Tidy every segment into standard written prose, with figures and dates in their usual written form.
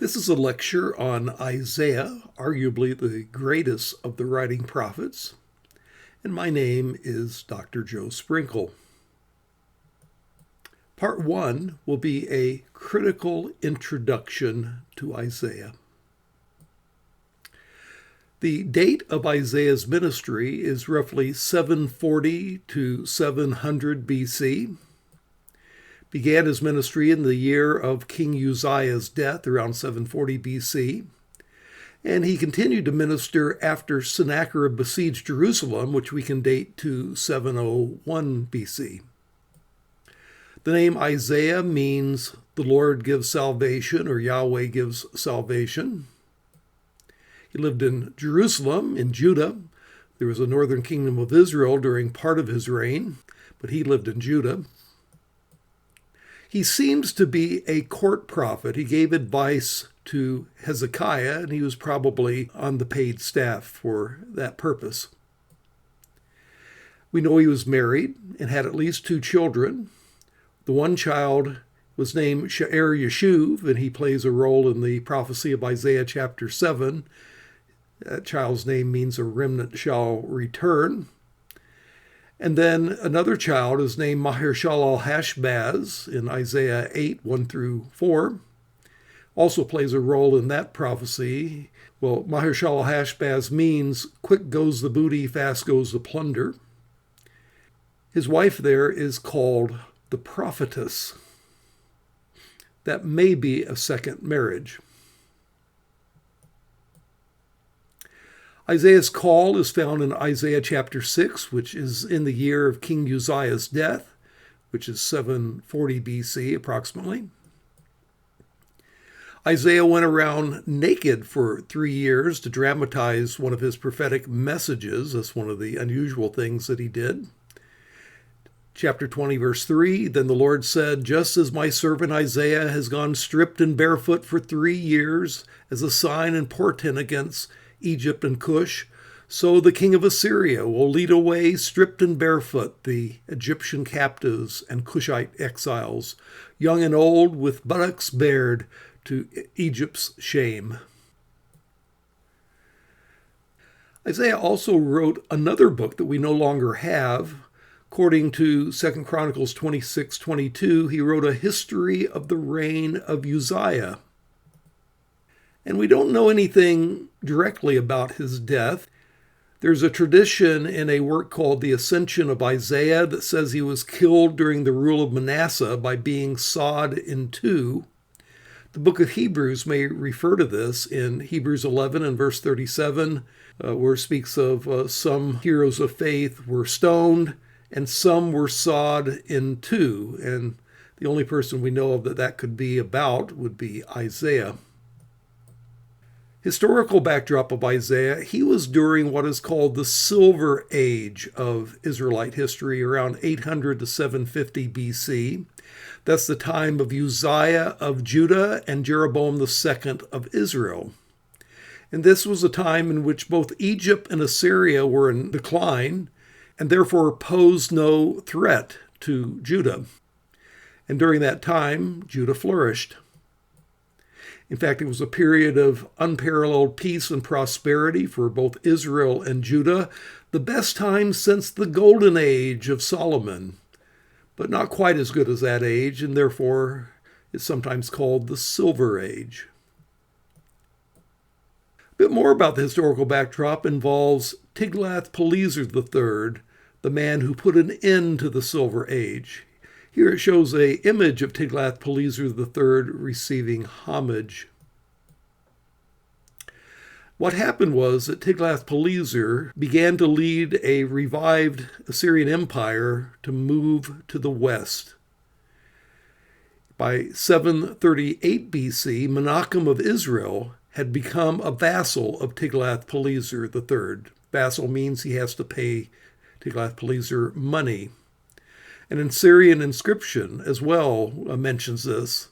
This is a lecture on Isaiah, arguably the greatest of the writing prophets, and my name is Dr. Joe Sprinkle. Part 1 will be a critical introduction to Isaiah. The date of Isaiah's ministry is roughly 740 to 700 BC. Began his ministry in the year of King Uzziah's death, around 740 BC. And he continued to minister after Sennacherib besieged Jerusalem, which we can date to 701 BC. The name Isaiah means the Lord gives salvation, or Yahweh gives salvation. He lived in Jerusalem, in Judah. There was a northern kingdom of Israel during part of his reign, but he lived in Judah. He seems to be a court prophet. He gave advice to Hezekiah, and he was probably on the paid staff for that purpose. We know he was married and had at least 2 children. The one child was named She'er-Yashuv, and he plays a role in the prophecy of Isaiah chapter 7. That child's name means a remnant shall return. And then another child is named Maher-Shalal-Hash-Baz in Isaiah 8, 1 through 4. Also plays a role in that prophecy. Well, Maher-Shalal-Hash-Baz means quick goes the booty, fast goes the plunder. His wife there is called the prophetess. That may be a second marriage. Isaiah's call is found in Isaiah chapter 6, which is in the year of King Uzziah's death, which is 740 BC approximately. Isaiah went around naked for 3 years to dramatize one of his prophetic messages. That's one of the unusual things that he did. Chapter 20, verse 3, then the Lord said, just as my servant Isaiah has gone stripped and barefoot for 3 years as a sign and portent against Egypt and Cush, so the king of Assyria will lead away stripped and barefoot the Egyptian captives and Cushite exiles, young and old with buttocks bared to Egypt's shame. Isaiah also wrote another book that we no longer have. According to 2 Chronicles 26:22, he wrote a history of the reign of Uzziah. And we don't know anything directly about his death. There's a tradition in a work called The Ascension of Isaiah that says he was killed during the rule of Manasseh by being sawed in 2. The book of Hebrews may refer to this in Hebrews 11 and verse 37, where it speaks of some heroes of faith were stoned and some were sawed in 2. And the only person we know of that could be about would be Isaiah. Historical backdrop of Isaiah, he was during what is called the Silver Age of Israelite history, around 800 to 750 BC. That's the time of Uzziah of Judah and Jeroboam II of Israel. And this was a time in which both Egypt and Assyria were in decline and therefore posed no threat to Judah. And during that time, Judah flourished. In fact, it was a period of unparalleled peace and prosperity for both Israel and Judah, the best time since the golden age of Solomon, but not quite as good as that age, and therefore it's sometimes called the Silver Age. A bit more about the historical backdrop involves Tiglath-Pileser III, the man who put an end to the Silver Age. Here it shows an image of Tiglath-Pileser III receiving homage. What happened was that Tiglath-Pileser began to lead a revived Assyrian empire to move to the west. By 738 BC, Menachem of Israel had become a vassal of Tiglath-Pileser III. Vassal means he has to pay Tiglath-Pileser money. An Assyrian inscription as well mentions this,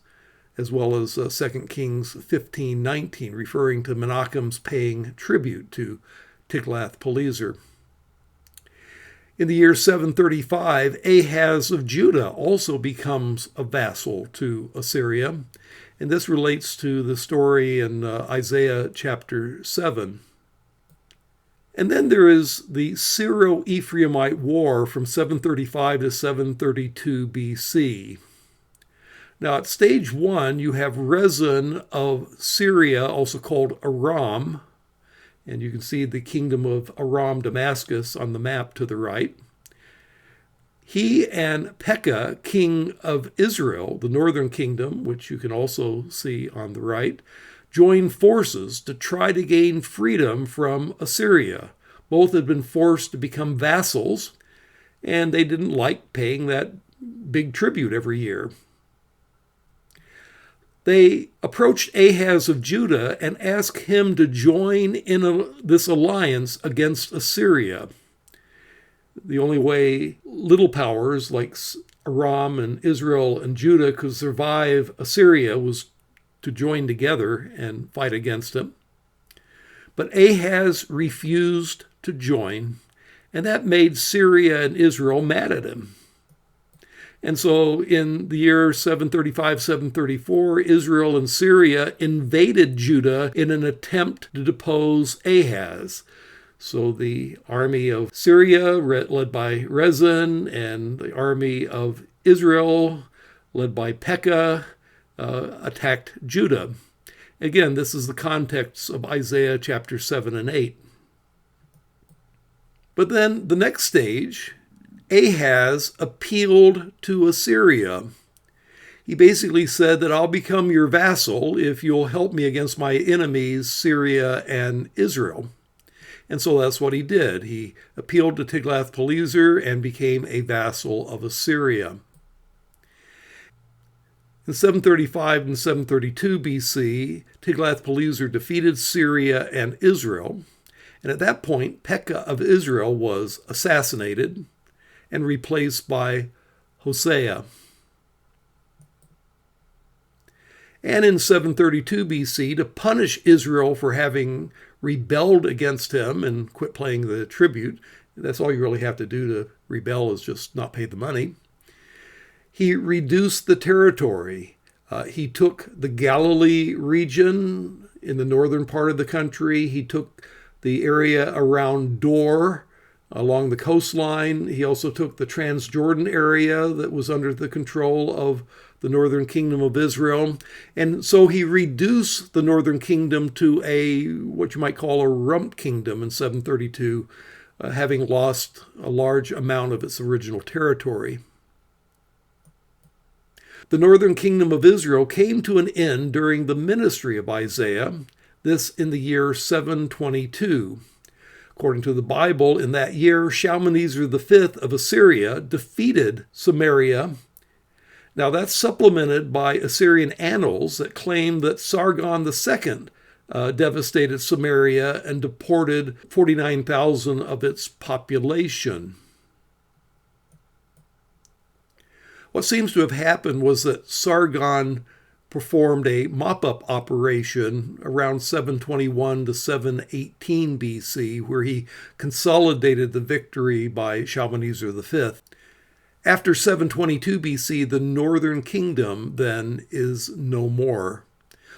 as well as 2 Kings 15:19, referring to Menachem's paying tribute to Tiglath-Pileser. In the year 735, Ahaz of Judah also becomes a vassal to Assyria, And this relates to the story in Isaiah chapter 7. And then there is the Syro-Ephraimite War from 735 to 732 BC. Now, at stage 1, you have Rezin of Syria, also called Aram, and you can see the kingdom of Aram Damascus on the map to the right. He and Pekah, king of Israel, the northern kingdom, which you can also see on the right, joined forces to try to gain freedom from Assyria. Both had been forced to become vassals, and they didn't like paying that big tribute every year. They approached Ahaz of Judah and asked him to join in this alliance against Assyria. The only way little powers like Aram and Israel and Judah could survive Assyria was to join together and fight against him. But Ahaz refused to join, and that made Syria and Israel mad at him. And so in the year 735, 734, Israel and Syria invaded Judah in an attempt to depose Ahaz. So the army of Syria, led by Rezin, and the army of Israel, led by Pekah, attacked Judah. Again, this is the context of Isaiah chapter 7 and 8. But then the next stage, Ahaz appealed to Assyria. He basically said that I'll become your vassal if you'll help me against my enemies, Syria and Israel. And so that's what he did. He appealed to Tiglath-Pileser and became a vassal of Assyria. In 735 and 732 BC, Tiglath-Pileser defeated Syria and Israel. And at that point, Pekah of Israel was assassinated and replaced by Hosea. And in 732 BC, to punish Israel for having rebelled against him and quit paying the tribute, that's all you really have to do to rebel is just not pay the money, he reduced the territory. He took the Galilee region in the northern part of the country. He took the area around Dor along the coastline. He also took the Transjordan area that was under the control of the northern kingdom of Israel. And so he reduced the northern kingdom to what you might call a rump kingdom in 732, having lost a large amount of its original territory. The northern kingdom of Israel came to an end during the ministry of Isaiah, this in the year 722. According to the Bible, in that year, Shalmaneser V of Assyria defeated Samaria. Now that's supplemented by Assyrian annals that claim that Sargon II devastated Samaria and deported 49,000 of its population. What seems to have happened was that Sargon performed a mop-up operation around 721 to 718 BC, where he consolidated the victory by Shalmaneser V. After 722 BC, the northern kingdom then is no more.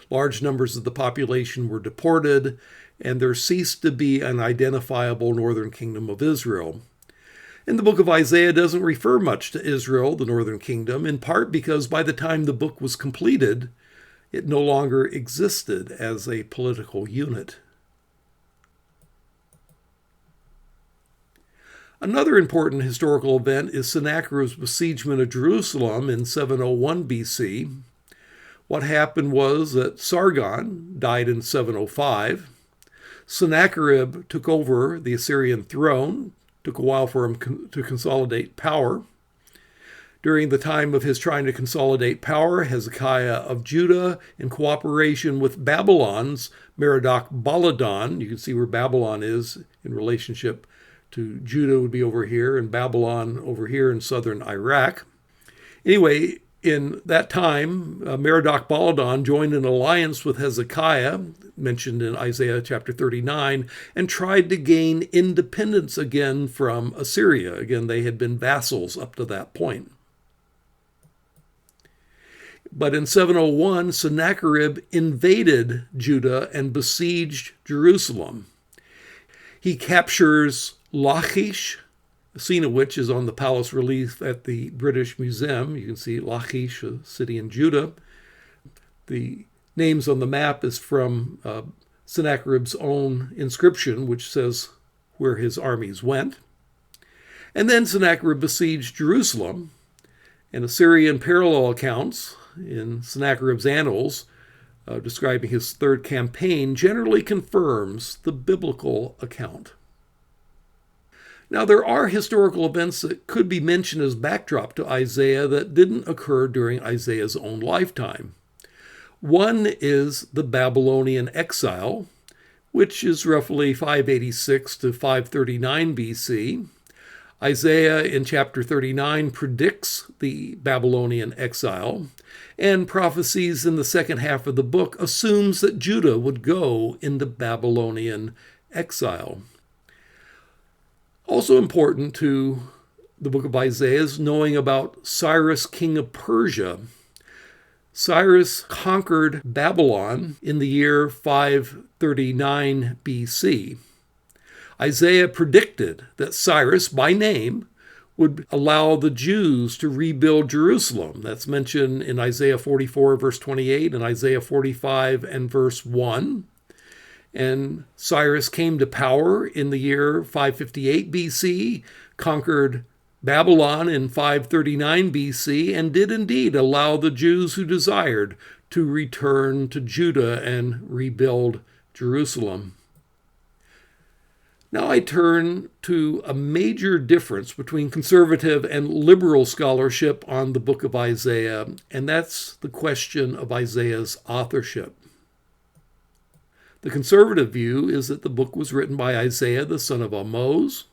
Large numbers of the population were deported, and there ceased to be an identifiable northern kingdom of Israel. And the book of Isaiah doesn't refer much to Israel, the northern kingdom, in part because by the time the book was completed, it no longer existed as a political unit. Another important historical event is Sennacherib's besiegement of Jerusalem in 701 BC. What happened was that Sargon died in 705. Sennacherib took over the Assyrian throne. Took a while for him to consolidate power. During the time of his trying to consolidate power, Hezekiah of Judah, in cooperation with Babylon's Merodach-Baladan, you can see where Babylon is in relationship to Judah would be over here, and Babylon over here in southern Iraq. Anyway, in that time, Merodach-Baladan joined an alliance with Hezekiah, mentioned in Isaiah chapter 39, and tried to gain independence again from Assyria. Again, they had been vassals up to that point. But in 701, Sennacherib invaded Judah and besieged Jerusalem. He captures Lachish, a scene of which is on the palace relief at the British Museum. You can see Lachish, a city in Judah. The names on the map is from Sennacherib's own inscription, which says where his armies went. And then Sennacherib besieged Jerusalem, and Assyrian parallel accounts in Sennacherib's annals describing his third campaign generally confirms the biblical account. Now, there are historical events that could be mentioned as backdrop to Isaiah that didn't occur during Isaiah's own lifetime. One is the Babylonian exile, which is roughly 586 to 539 BC. Isaiah in chapter 39 predicts the Babylonian exile, and prophecies in the second half of the book assumes that Judah would go into Babylonian exile. Also important to the book of Isaiah is knowing about Cyrus, king of Persia. Cyrus conquered Babylon in the year 539 BC. Isaiah predicted that Cyrus, by name, would allow the Jews to rebuild Jerusalem. That's mentioned in Isaiah 44, verse 28, and Isaiah 45 and verse 1. And Cyrus came to power in the year 558 BC, conquered Babylon in 539 BC, and did indeed allow the Jews who desired to return to Judah and rebuild Jerusalem. Now I turn to a major difference between conservative and liberal scholarship on the book of Isaiah, and that's the question of Isaiah's authorship. The conservative view is that the book was written by Isaiah, the son of Amoz,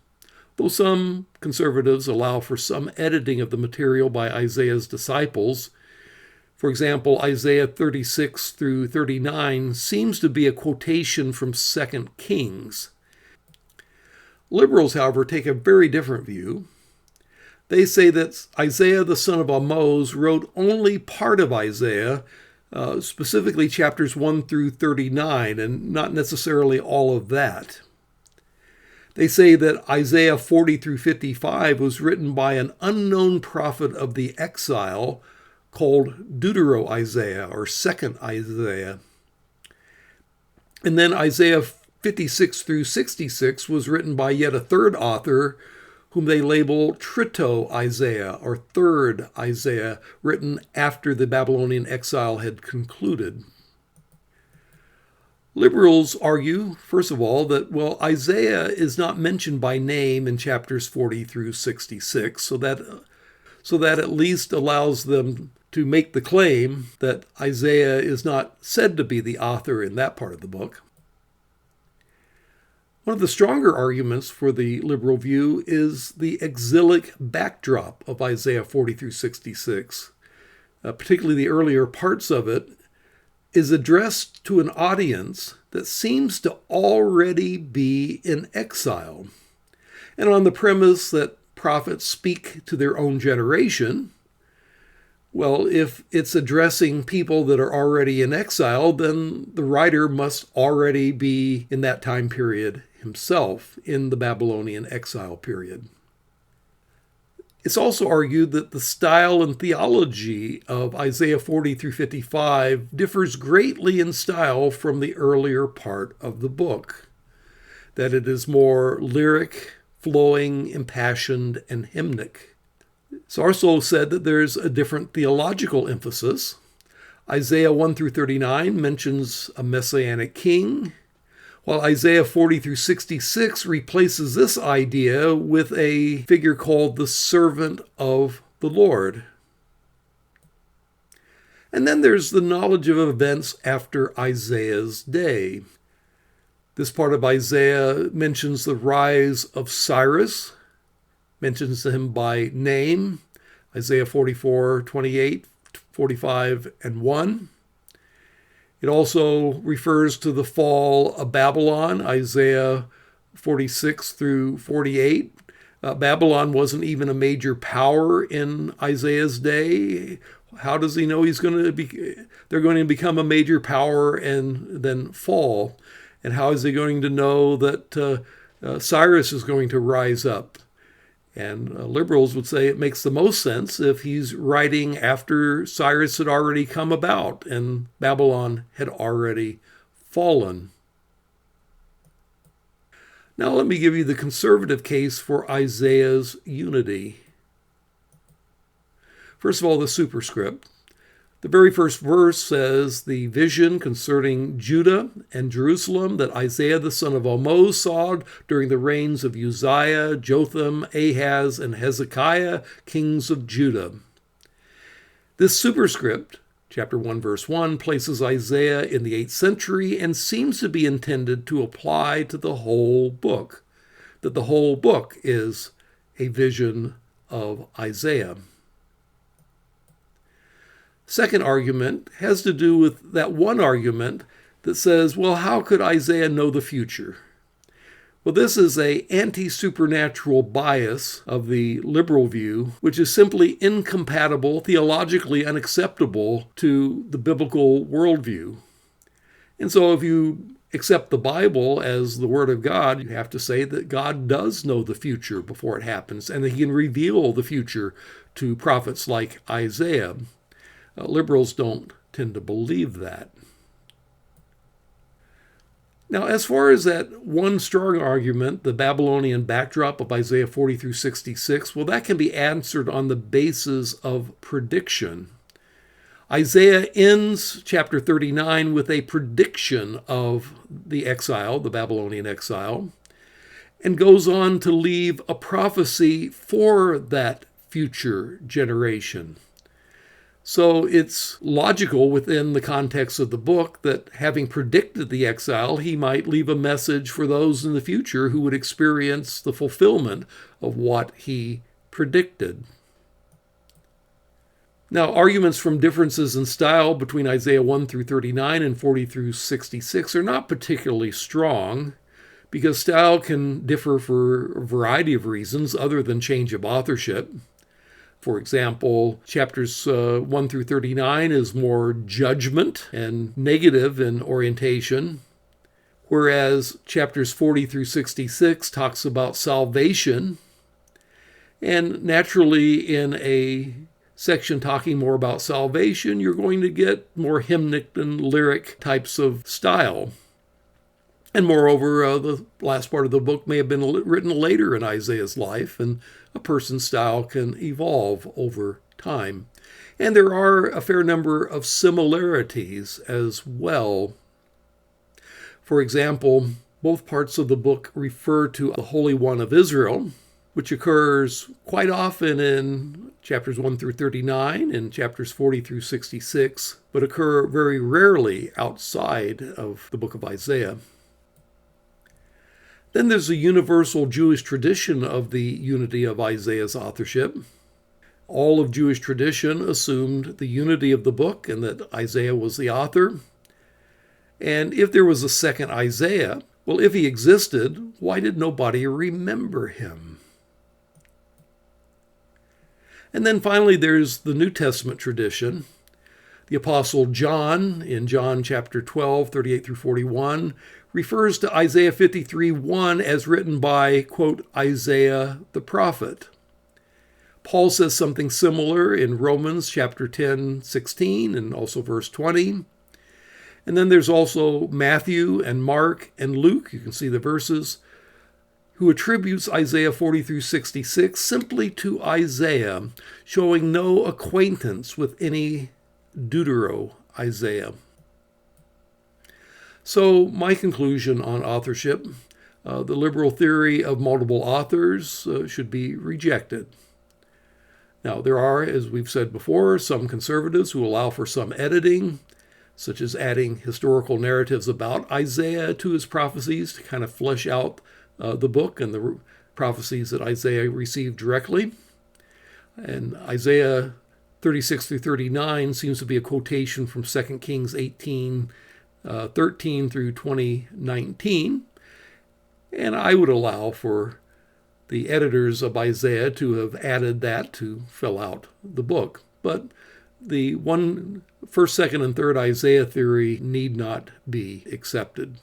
though some conservatives allow for some editing of the material by Isaiah's disciples. For example, Isaiah 36 through 39 seems to be a quotation from 2 Kings. Liberals, however, take a very different view. They say that Isaiah, the son of Amoz, wrote only part of Isaiah, specifically chapters 1 through 39, and not necessarily all of that. They say that Isaiah 40 through 55 was written by an unknown prophet of the exile called Deutero-Isaiah, or Second Isaiah. And then Isaiah 56 through 66 was written by yet a third author, whom they label Trito-Isaiah, or Third Isaiah, written after the Babylonian exile had concluded. Liberals argue, first of all, that, Isaiah is not mentioned by name in chapters 40 through 66, so that at least allows them to make the claim that Isaiah is not said to be the author in that part of the book. One of the stronger arguments for the liberal view is the exilic backdrop of Isaiah 40 through 66. Particularly the earlier parts of it is addressed to an audience that seems to already be in exile. And on the premise that prophets speak to their own generation, if it's addressing people that are already in exile, then the writer must already be in that time period himself, in the Babylonian exile period. It's also argued that the style and theology of Isaiah 40 through 55 differs greatly in style from the earlier part of the book, that it is more lyric, flowing, impassioned, and hymnic. It's also said that there's a different theological emphasis. Isaiah 1 through 39 mentions a messianic king, while Isaiah 40 through 66 replaces this idea with a figure called the servant of the Lord. And then there's the knowledge of events after Isaiah's day. This part of Isaiah mentions the rise of Cyrus, mentions him by name, Isaiah 44, 28, 45, and 1. It also refers to the fall of Babylon, Isaiah 46 through 48. Babylon wasn't even a major power in Isaiah's day, How does he know they're going to become a major power and then fall? And how is he going to know that Cyrus is going to rise up? And liberals would say it makes the most sense if he's writing after Cyrus had already come about and Babylon had already fallen. Now let me give you the conservative case for Isaiah's unity. First of all, the superscript. The very first verse says, the vision concerning Judah and Jerusalem that Isaiah the son of Amoz saw during the reigns of Uzziah, Jotham, Ahaz, and Hezekiah, kings of Judah. This superscript, chapter 1, verse 1, places Isaiah in the 8th century and seems to be intended to apply to the whole book, that the whole book is a vision of Isaiah. Second argument has to do with that one argument that says, well, how could Isaiah know the future? Well, this is an anti-supernatural bias of the liberal view, which is simply incompatible, theologically unacceptable to the biblical worldview. And so if you accept the Bible as the Word of God, you have to say that God does know the future before it happens, and that he can reveal the future to prophets like Isaiah. Liberals don't tend to believe that. Now, as far as that one strong argument, the Babylonian backdrop of Isaiah 40 through 66, well, that can be answered on the basis of prediction. Isaiah ends chapter 39 with a prediction of the exile, the Babylonian exile, and goes on to leave a prophecy for that future generation. So it's logical within the context of the book that having predicted the exile, he might leave a message for those in the future who would experience the fulfillment of what he predicted. Now, arguments from differences in style between Isaiah 1 through 39 and 40 through 66 are not particularly strong, because style can differ for a variety of reasons other than change of authorship. For example, chapters 1 through 39 is more judgment and negative in orientation, whereas chapters 40 through 66 talks about salvation. And naturally, in a section talking more about salvation, you're going to get more hymnic and lyric types of style. And moreover, the last part of the book may have been written later in Isaiah's life, and a person's style can evolve over time. And there are a fair number of similarities as well. For example, both parts of the book refer to the Holy One of Israel, which occurs quite often in chapters 1 through 39 and chapters 40 through 66, but occur very rarely outside of the book of Isaiah. Then there's a universal Jewish tradition of the unity of Isaiah's authorship. All of Jewish tradition assumed the unity of the book and that Isaiah was the author. And if there was a second Isaiah, well, if he existed, why did nobody remember him? And then finally, there's the New Testament tradition. The Apostle John, in John chapter 12, 38 through 41, refers to Isaiah 53:1 as written by, quote, Isaiah the prophet. Paul says something similar in Romans chapter 10, 16, and also verse 20. And then there's also Matthew and Mark and Luke, you can see the verses, who attributes Isaiah 40 through 66 simply to Isaiah, showing no acquaintance with any Deutero-Isaiah. So my conclusion on authorship, the liberal theory of multiple authors should be rejected. Now, there are, as we've said before, some conservatives who allow for some editing, such as adding historical narratives about Isaiah to his prophecies to kind of flesh out the book and the prophecies that Isaiah received directly. And Isaiah 36 through 39 seems to be a quotation from 2 Kings 18, 13 through 20:19. And I would allow for the editors of Isaiah to have added that to fill out the book. But the first, second, and third Isaiah theory need not be accepted.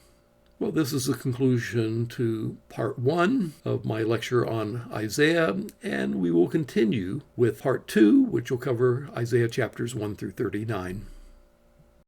Well, this is the conclusion to part 1 of my lecture on Isaiah, and we will continue with part 2, which will cover Isaiah chapters 1 through 39.